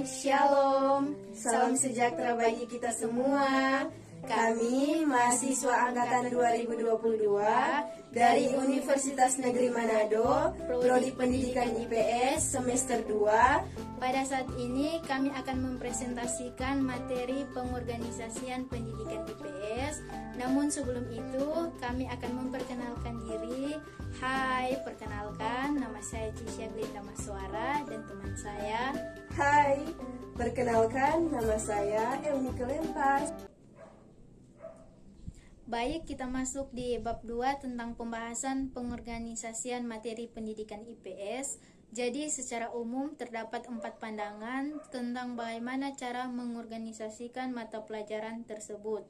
Shalom, salam sejahtera bagi kita semua. Kami mahasiswa angkatan 2022 dari Universitas Negeri Manado, Prodi Pendidikan IPS semester 2. Pada saat ini kami akan mempresentasikan materi pengorganisasian pendidikan IPS. Namun sebelum itu kami akan memperkenalkan diri. Hai, perkenalkan, nama saya Cisya Glinda Maswara dan teman saya. Hai, perkenalkan, nama saya Eunike Lempas. Baik, kita masuk di bab 2 tentang pembahasan pengorganisasian materi pendidikan IPS. Jadi secara umum terdapat 4 pandangan tentang bagaimana cara mengorganisasikan mata pelajaran tersebut.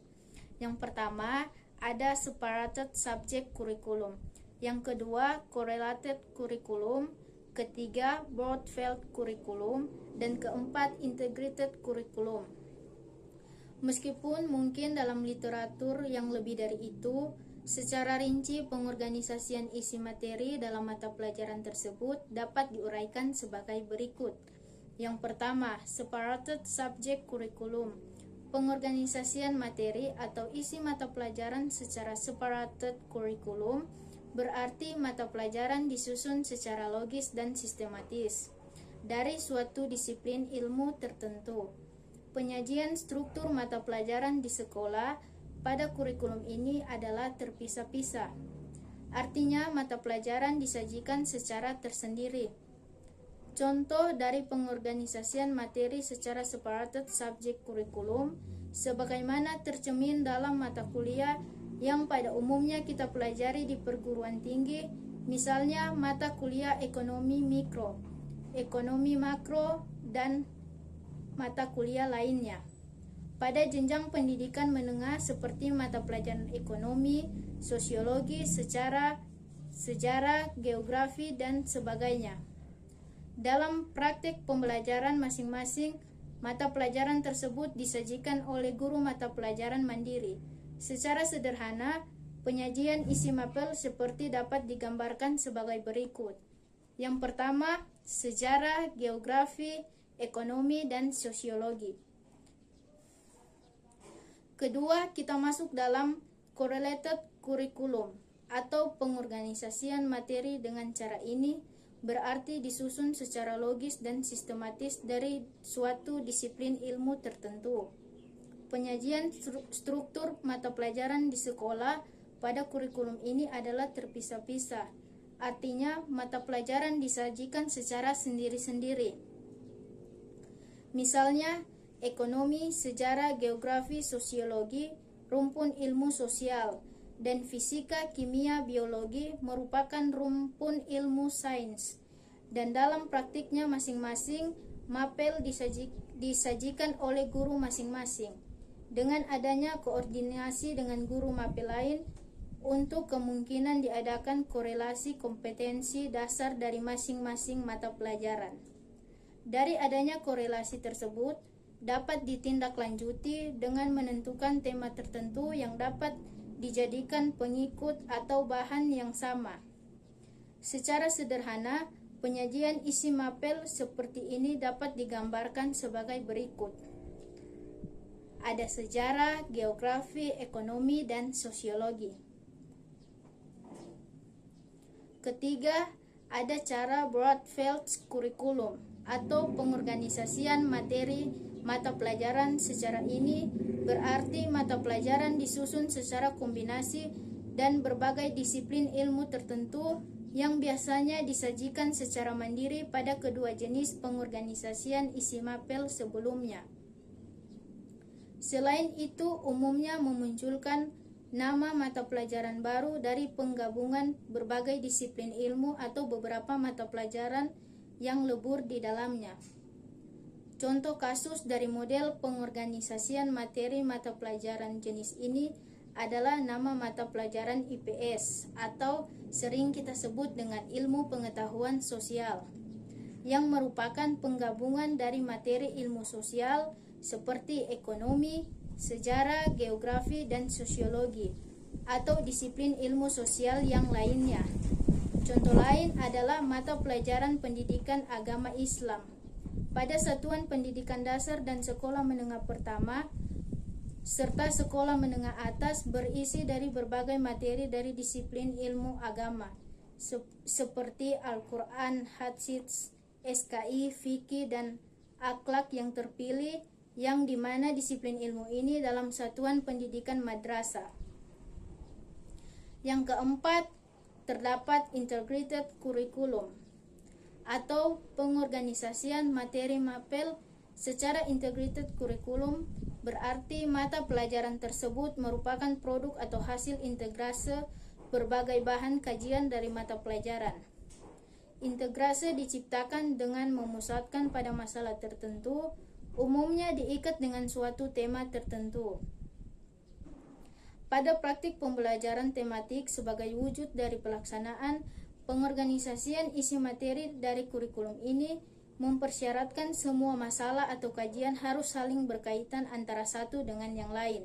Yang pertama, ada separated subject curriculum. Yang kedua, correlated curriculum. Ketiga, broad-field curriculum. Dan keempat, integrated curriculum. Meskipun mungkin dalam literatur yang lebih dari itu, secara rinci pengorganisasian isi materi dalam mata pelajaran tersebut dapat diuraikan sebagai berikut. Yang pertama, separated subject curriculum. Pengorganisasian materi atau isi mata pelajaran secara separated curriculum berarti mata pelajaran disusun secara logis dan sistematis dari suatu disiplin ilmu tertentu. Penyajian struktur mata pelajaran di sekolah pada kurikulum ini adalah terpisah-pisah. Artinya, mata pelajaran disajikan secara tersendiri. Contoh dari pengorganisasian materi secara separated subject curriculum sebagaimana tercermin dalam mata kuliah yang pada umumnya kita pelajari di perguruan tinggi, misalnya mata kuliah ekonomi mikro, ekonomi makro, dan mata kuliah lainnya. Pada jenjang pendidikan menengah seperti mata pelajaran ekonomi, sosiologi, sejarah, geografi, dan sebagainya. Dalam praktik pembelajaran masing-masing, mata pelajaran tersebut disajikan oleh guru mata pelajaran mandiri. Secara sederhana, penyajian isi mapel seperti dapat digambarkan sebagai berikut. Yang pertama, sejarah, geografi, ekonomi, dan sosiologi. Kedua, kita masuk dalam correlated curriculum atau pengorganisasian materi. Dengan cara ini berarti disusun secara logis dan sistematis dari suatu disiplin ilmu tertentu. Penyajian struktur mata pelajaran di sekolah pada kurikulum ini adalah terpisah-pisah. Artinya, mata pelajaran disajikan secara sendiri-sendiri. Misalnya, ekonomi, sejarah, geografi, sosiologi, rumpun ilmu sosial, dan fisika, kimia, biologi merupakan rumpun ilmu sains. Dan dalam praktiknya masing-masing, mapel disajikan oleh guru masing-masing. Dengan adanya koordinasi dengan guru mapel lain, untuk kemungkinan diadakan korelasi kompetensi dasar dari masing-masing mata pelajaran. Dari adanya korelasi tersebut, dapat ditindaklanjuti dengan menentukan tema tertentu yang dapat dijadikan pengikut atau bahan yang sama. Secara sederhana, penyajian isi mapel seperti ini dapat digambarkan sebagai berikut. Ada sejarah, geografi, ekonomi, dan sosiologi. Ketiga, ada cara broad-field curriculum atau pengorganisasian materi mata pelajaran. Secara ini berarti mata pelajaran disusun secara kombinasi dan berbagai disiplin ilmu tertentu yang biasanya disajikan secara mandiri pada kedua jenis pengorganisasian isi mapel sebelumnya. Selain itu, umumnya memunculkan nama mata pelajaran baru dari penggabungan berbagai disiplin ilmu atau beberapa mata pelajaran yang lebur di dalamnya. Contoh kasus dari model pengorganisasian materi mata pelajaran jenis ini adalah nama mata pelajaran IPS atau sering kita sebut dengan ilmu pengetahuan sosial, yang merupakan penggabungan dari materi ilmu sosial seperti ekonomi, sejarah, geografi, dan sosiologi, atau disiplin ilmu sosial yang lainnya. Contoh lain adalah mata pelajaran pendidikan agama Islam, pada satuan pendidikan dasar dan sekolah menengah pertama serta sekolah menengah atas berisi dari berbagai materi dari disiplin ilmu agama seperti Al-Quran, Hadits, SKI, Fikih, dan Akhlak yang terpilih, yang dimana disiplin ilmu ini dalam satuan pendidikan madrasah. Yang keempat, terdapat integrated curriculum atau pengorganisasian materi mapel secara integrated curriculum. Berarti mata pelajaran tersebut merupakan produk atau hasil integrase berbagai bahan kajian dari mata pelajaran. Integrase diciptakan dengan memusatkan pada masalah tertentu, umumnya diikat dengan suatu tema tertentu. Pada praktik pembelajaran tematik sebagai wujud dari pelaksanaan, pengorganisasian isi materi dari kurikulum ini mempersyaratkan semua masalah atau kajian harus saling berkaitan antara satu dengan yang lain,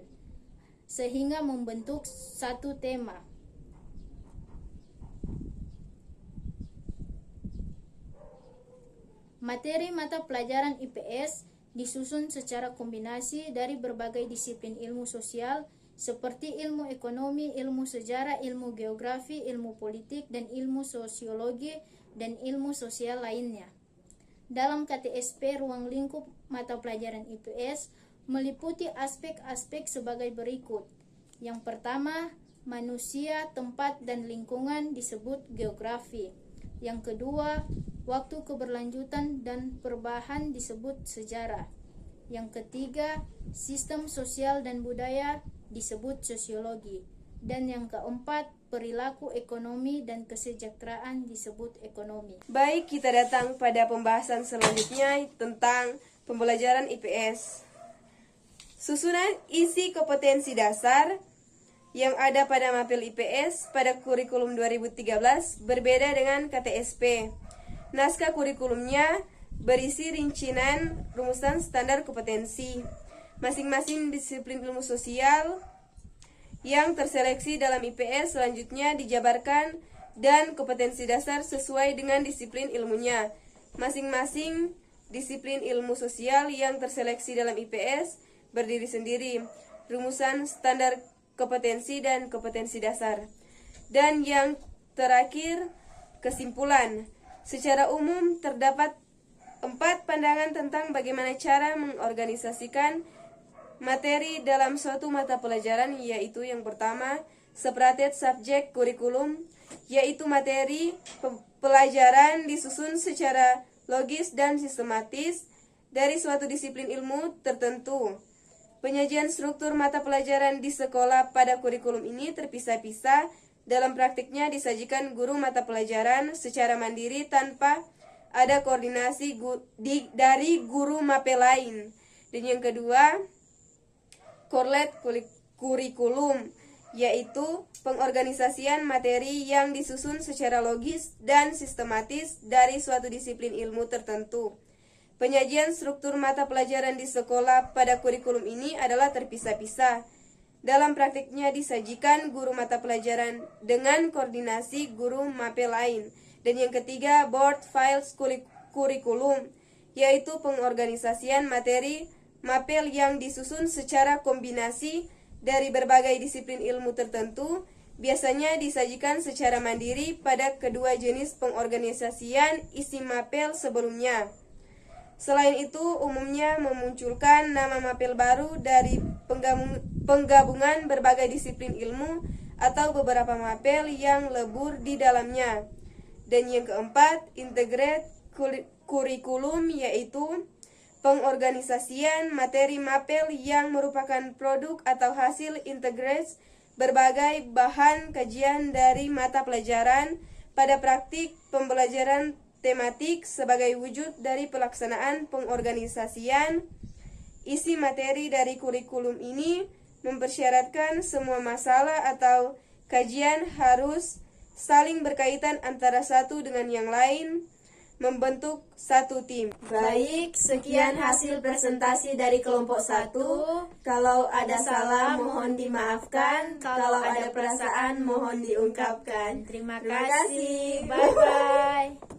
sehingga membentuk satu tema. Materi mata pelajaran IPS disusun secara kombinasi dari berbagai disiplin ilmu sosial seperti ilmu ekonomi, ilmu sejarah, ilmu geografi, ilmu politik, dan ilmu sosiologi dan ilmu sosial lainnya. Dalam KTSP, ruang lingkup mata pelajaran IPS meliputi aspek-aspek sebagai berikut. Yang pertama, manusia, tempat, dan lingkungan disebut geografi. Yang kedua, waktu keberlanjutan dan perubahan disebut sejarah. Yang ketiga, sistem sosial dan budaya disebut sosiologi. Dan yang keempat, perilaku ekonomi dan kesejahteraan disebut ekonomi. Baik, kita datang pada pembahasan selanjutnya tentang pembelajaran IPS. Susunan isi kompetensi dasar yang ada pada mapel IPS pada kurikulum 2013 berbeda dengan KTSP. Naskah kurikulumnya berisi rincian rumusan standar kompetensi masing-masing disiplin ilmu sosial yang terseleksi dalam IPS selanjutnya dijabarkan dan kompetensi dasar sesuai dengan disiplin ilmunya. Masing-masing disiplin ilmu sosial yang terseleksi dalam IPS berdiri sendiri, rumusan standar kompetensi dan kompetensi dasar. Dan yang terakhir, kesimpulan. Secara umum terdapat 4 pandangan tentang bagaimana cara mengorganisasikan materi dalam suatu mata pelajaran, yaitu yang pertama, separated subject kurikulum, yaitu materi pelajaran disusun secara logis dan sistematis dari suatu disiplin ilmu tertentu. Penyajian struktur mata pelajaran di sekolah pada kurikulum ini terpisah-pisah. Dalam praktiknya disajikan guru mata pelajaran secara mandiri tanpa ada koordinasi dari guru mapel lain. Dan yang kedua, correlate kurikulum, yaitu pengorganisasian materi yang disusun secara logis dan sistematis dari suatu disiplin ilmu tertentu. Penyajian struktur mata pelajaran di sekolah pada kurikulum ini adalah terpisah-pisah. Dalam praktiknya disajikan guru mata pelajaran dengan koordinasi guru mapel lain. Dan yang ketiga, board files kurikulum, yaitu pengorganisasian materi mapel yang disusun secara kombinasi dari berbagai disiplin ilmu tertentu, biasanya disajikan secara mandiri pada kedua jenis pengorganisasian isi mapel sebelumnya. Selain itu, umumnya memunculkan nama mapel baru dari penggabungan berbagai disiplin ilmu atau beberapa mapel yang lebur di dalamnya. Dan yang keempat, integrated kurikulum, yaitu pengorganisasian materi mapel yang merupakan produk atau hasil integrasi berbagai bahan kajian dari mata pelajaran pada praktik pembelajaran tematik sebagai wujud dari pelaksanaan pengorganisasian isi materi dari kurikulum ini mempersyaratkan semua masalah atau kajian harus saling berkaitan antara satu dengan yang lain, membentuk satu tim. Baik, sekian hasil presentasi dari kelompok 1. Kalau ada salah mohon dimaafkan, kalau ada perasaan mohon diungkapkan. Terima Terima kasih. kasih. Bye-bye.